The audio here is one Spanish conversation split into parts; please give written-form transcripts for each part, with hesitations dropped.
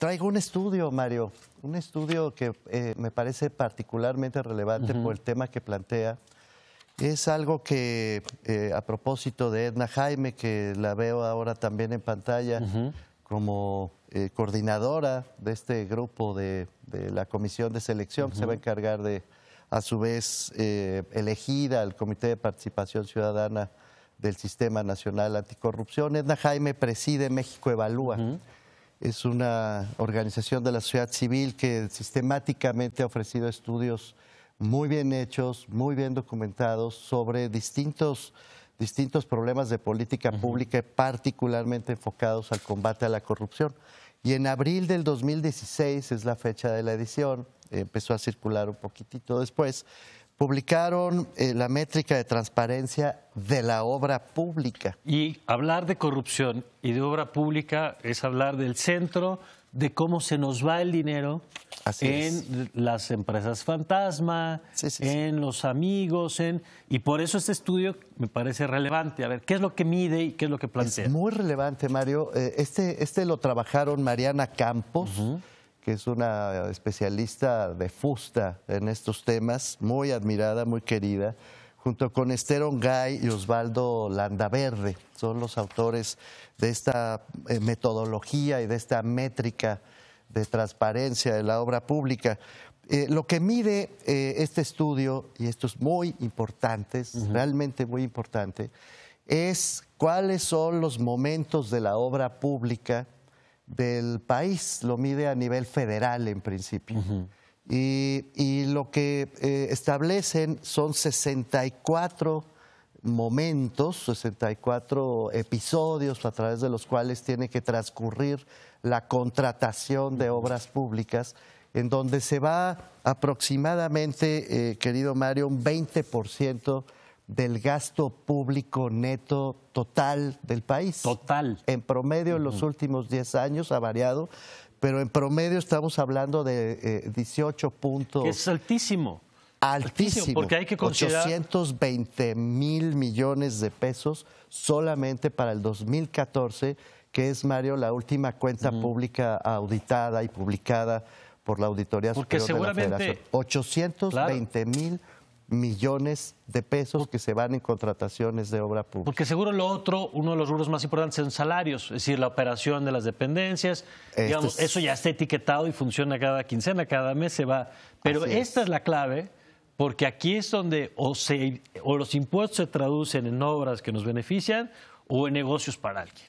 traigo un estudio, Mario, un estudio que me parece particularmente relevante por el tema que plantea. Es algo que, a propósito de Edna Jaime, que la veo ahora también en pantalla como coordinadora de este grupo de la Comisión de Selección, que se va a encargar de, a su vez, elegida al Comité de Participación Ciudadana del Sistema Nacional Anticorrupción. Edna Jaime preside México Evalúa. Es una organización de la sociedad civil que sistemáticamente ha ofrecido estudios muy bien hechos, muy bien documentados sobre distintos problemas de política pública, particularmente enfocados al combate a la corrupción. Y en abril del 2016, es la fecha de la edición, empezó a circular un poquitito después, publicaron la métrica de transparencia de la obra pública. Y hablar de corrupción y de obra pública es hablar del centro de cómo se nos va el dinero en las empresas fantasma, en los amigos, y por eso este estudio me parece relevante. A ver, ¿qué es lo que mide y qué es lo que plantea? Es muy relevante, Mario. Este lo trabajaron Mariana Campos, que es una especialista de fusta en estos temas, muy admirada, muy querida, junto con Esther Ongay y Osvaldo Landaverde. Son los autores de esta metodología y de esta métrica de transparencia de la obra pública. Lo que mide este estudio, y esto es muy importante, es realmente muy importante, es cuáles son los momentos de la obra pública del país. Lo mide a nivel federal en principio. Y lo que establecen son 64 momentos, 64 episodios a través de los cuales tiene que transcurrir la contratación de obras públicas, en donde se va aproximadamente, querido Mario, un 20% del gasto público neto total del país. Total. En promedio, en los últimos 10 años ha variado, pero en promedio estamos hablando de 18 puntos. Que es altísimo. Altísimo, porque hay que considerar 820,000 millones de pesos solamente para el 2014, que es, Mario, la última cuenta pública auditada y publicada por la Auditoría Superior de la Federación. 820,000 millones de pesos que se van en contrataciones de obra pública. Porque seguro lo otro, uno de los rubros más importantes son salarios, es decir, la operación de las dependencias, digamos, eso ya está etiquetado y funciona cada quincena, cada mes se va. Pero esta es la clave, porque aquí es donde o los impuestos se traducen en obras que nos benefician o en negocios para alguien.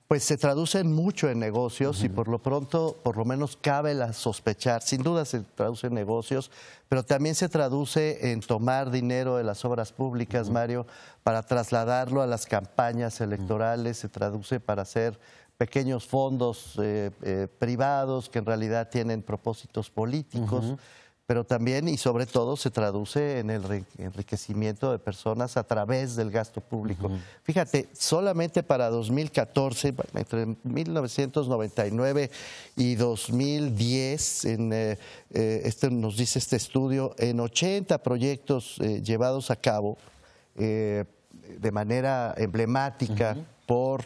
Pues se traducen mucho en negocios y por lo pronto, por lo menos cabe sospechar, sin duda se traduce en negocios, pero también se traduce en tomar dinero de las obras públicas, Mario, para trasladarlo a las campañas electorales, se traduce para hacer pequeños fondos privados que en realidad tienen propósitos políticos, pero también y sobre todo se traduce en el enriquecimiento de personas a través del gasto público. Fíjate, solamente para 2014, entre 1999 y 2010, nos dice este estudio, en 80 proyectos llevados a cabo de manera emblemática por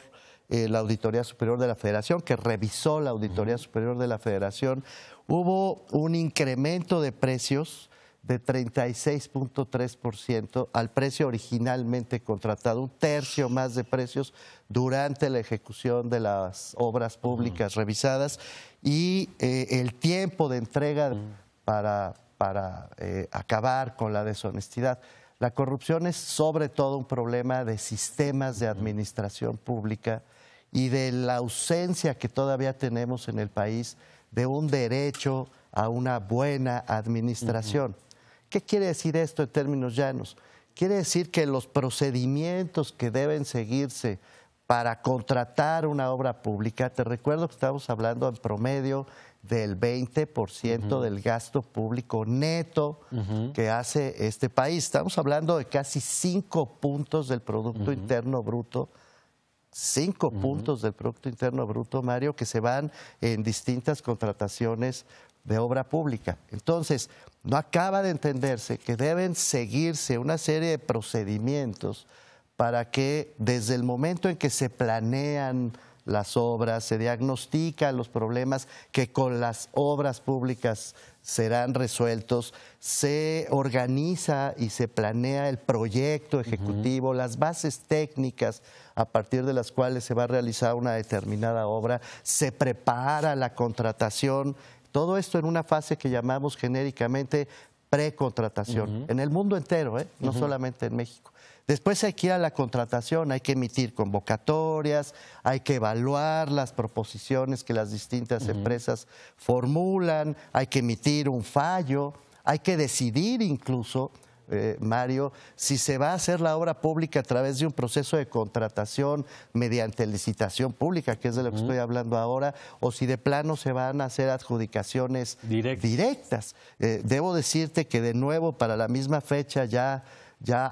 la Auditoría Superior de la Federación, que revisó la Auditoría Superior de la Federación, hubo un incremento de precios de 36.3% al precio originalmente contratado, un tercio más de precios durante la ejecución de las obras públicas revisadas, y el tiempo de entrega para acabar con la deshonestidad. La corrupción es sobre todo un problema de sistemas de administración pública y de la ausencia que todavía tenemos en el país de un derecho a una buena administración. ¿Qué quiere decir esto en términos llanos? Quiere decir que los procedimientos que deben seguirse para contratar una obra pública, te recuerdo que estamos hablando en promedio del 20% del gasto público neto que hace este país. Estamos hablando de casi 5 puntos del Producto Interno Bruto. 5 puntos del Producto Interno Bruto, Mario, que se van en distintas contrataciones de obra pública. Entonces, no acaba de entenderse que deben seguirse una serie de procedimientos para que desde el momento en que se planean las obras, se diagnostican los problemas que con las obras públicas serán resueltos, se organiza y se planea el proyecto ejecutivo, las bases técnicas a partir de las cuales se va a realizar una determinada obra, se prepara la contratación, todo esto en una fase que llamamos genéricamente precontratación, en el mundo entero, no solamente en México. Después hay que ir a la contratación, hay que emitir convocatorias, hay que evaluar las proposiciones que las distintas empresas formulan, hay que emitir un fallo, hay que decidir incluso, Mario, si se va a hacer la obra pública a través de un proceso de contratación mediante licitación pública, que es de lo que estoy hablando ahora, o si de plano se van a hacer adjudicaciones directas. Debo decirte que de nuevo para la misma fecha ya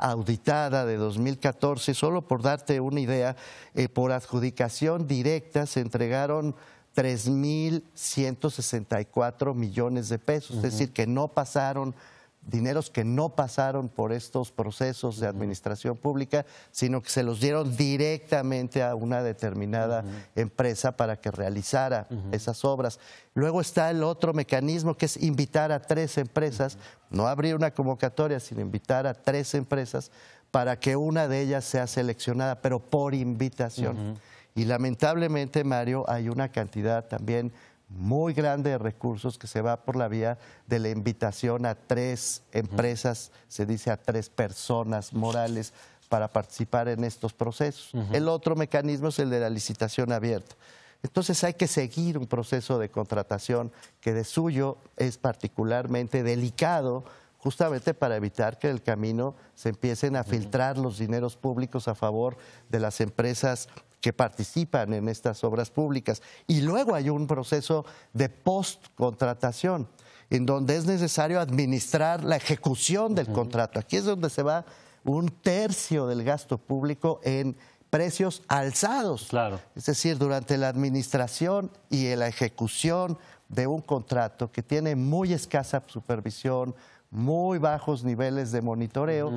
auditada de 2014, solo por darte una idea, por adjudicación directa se entregaron 3.164 millones de pesos, es decir, que no pasaron, dineros que no pasaron por estos procesos de administración pública, sino que se los dieron directamente a una determinada empresa para que realizara esas obras. Luego está el otro mecanismo, que es invitar a 3 empresas, no abrir una convocatoria, sino invitar a 3 empresas para que una de ellas sea seleccionada, pero por invitación. Y lamentablemente, Mario, hay una cantidad también muy grande de recursos que se va por la vía de la invitación a 3 empresas, se dice a 3 personas morales para participar en estos procesos. El otro mecanismo es el de la licitación abierta. Entonces hay que seguir un proceso de contratación que de suyo es particularmente delicado, justamente para evitar que en el camino se empiecen a filtrar los dineros públicos a favor de las empresas que participan en estas obras públicas. Y luego hay un proceso de postcontratación, en donde es necesario administrar la ejecución del contrato. Aquí es donde se va 1/3 del gasto público en precios alzados. Claro. Es decir, durante la administración y la ejecución de un contrato que tiene muy escasa supervisión, muy bajos niveles de monitoreo,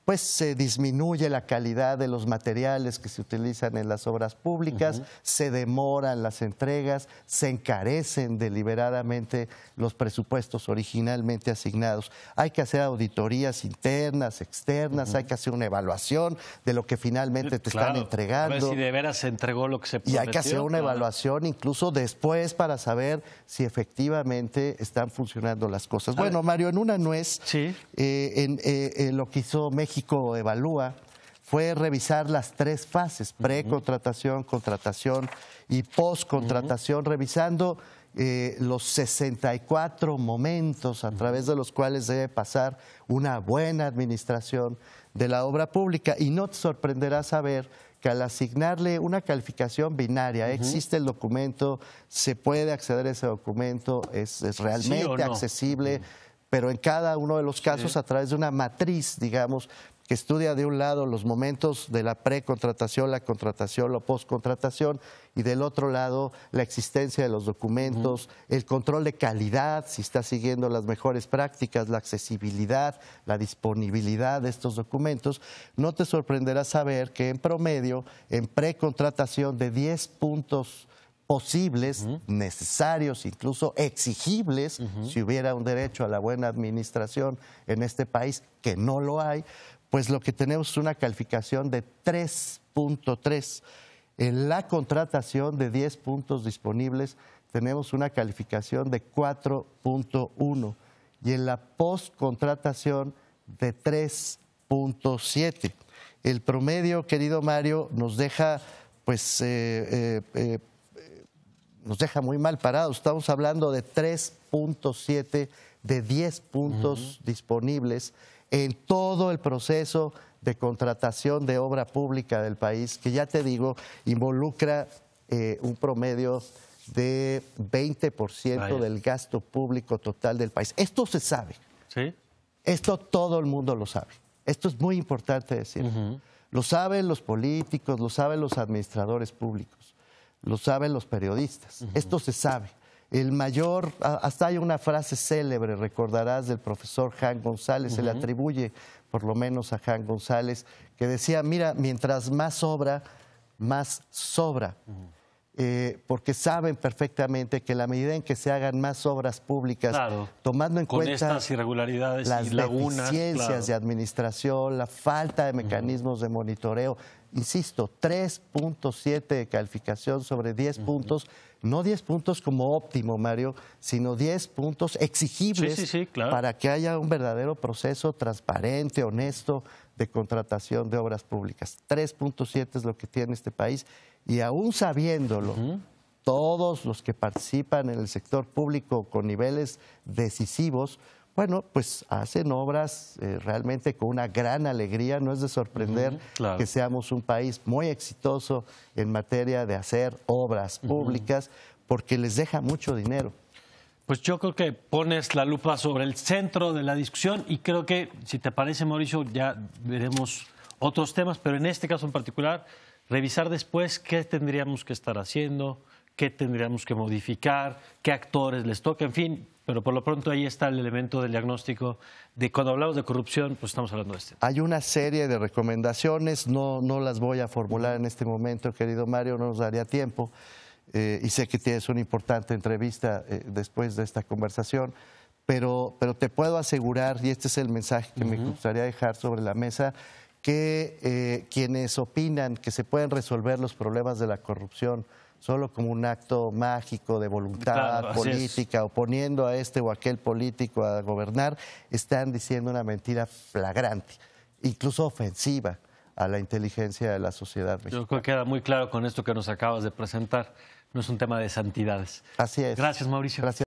pues se disminuye la calidad de los materiales que se utilizan en las obras públicas, se demoran las entregas, se encarecen deliberadamente los presupuestos originalmente asignados. Hay que hacer auditorías internas, externas, hay que hacer una evaluación de lo que finalmente te están entregando. A ver si de veras se entregó lo que se prometió. Y hay que hacer una evaluación incluso después para saber si efectivamente están funcionando las cosas. Bueno, Mario, en una nuez, lo que hizo México Evalúa fue revisar las 3 fases, precontratación, contratación y postcontratación, revisando los 64 momentos a través de los cuales debe pasar una buena administración de la obra pública. Y no te sorprenderá saber que al asignarle una calificación binaria, existe el documento, se puede acceder a ese documento, es realmente accesible, pero en cada uno de los casos a través de una matriz, digamos, que estudia de un lado los momentos de la precontratación, la contratación, la postcontratación, y del otro lado la existencia de los documentos, el control de calidad, si está siguiendo las mejores prácticas, la accesibilidad, la disponibilidad de estos documentos. No te sorprenderá saber que en promedio, en precontratación de 10 puntos posibles, necesarios, incluso exigibles, si hubiera un derecho a la buena administración en este país, que no lo hay, pues lo que tenemos es una calificación de 3.3. En la contratación de 10 puntos disponibles tenemos una calificación de 4.1 y en la postcontratación de 3.7. El promedio, querido Mario, nos deja nos deja muy mal parados. Estamos hablando de 3.7 de 10 puntos disponibles en todo el proceso de contratación de obra pública del país, que ya te digo, involucra un promedio de 20% del gasto público total del país. Esto se sabe. ¿Sí? Esto todo el mundo lo sabe. Esto es muy importante decir. Lo saben los políticos, lo saben los administradores públicos, lo saben los periodistas. Esto se sabe. El mayor, hasta hay una frase célebre, recordarás, del profesor Jan González, se le atribuye por lo menos a Jan González, que decía, mira, mientras más obra, más sobra. porque saben perfectamente que la medida en que se hagan más obras públicas, claro, tomando en con cuenta estas irregularidades las y lagunas, deficiencias claro, de administración, la falta de mecanismos de monitoreo, insisto, 3.7 de calificación sobre 10 puntos, no 10 puntos como óptimo, Mario, sino 10 puntos exigibles claro, para que haya un verdadero proceso transparente, honesto de contratación de obras públicas. 3.7 es lo que tiene este país y aún sabiéndolo, todos los que participan en el sector público con niveles decisivos, bueno, pues hacen obras realmente con una gran alegría. No es de sorprender claro, que seamos un país muy exitoso en materia de hacer obras públicas porque les deja mucho dinero. Pues yo creo que pones la lupa sobre el centro de la discusión y creo que, si te parece, Mauricio, ya veremos otros temas, pero en este caso en particular, revisar después qué tendríamos que estar haciendo, qué tendríamos que modificar, qué actores les toca, en fin. Pero por lo pronto ahí está el elemento del diagnóstico de cuando hablamos de corrupción, pues estamos hablando de este. Hay una serie de recomendaciones, no las voy a formular en este momento, querido Mario, no nos daría tiempo. Y sé que tienes una importante entrevista después de esta conversación, pero te puedo asegurar, y este es el mensaje que me gustaría dejar sobre la mesa, que quienes opinan que se pueden resolver los problemas de la corrupción solo como un acto mágico de voluntad política, o poniendo a este o aquel político a gobernar, están diciendo una mentira flagrante, incluso ofensiva a la inteligencia de la sociedad mexicana. Yo creo que queda muy claro con esto que nos acabas de presentar. No es un tema de santidades. Así es. Gracias, Mauricio. Gracias.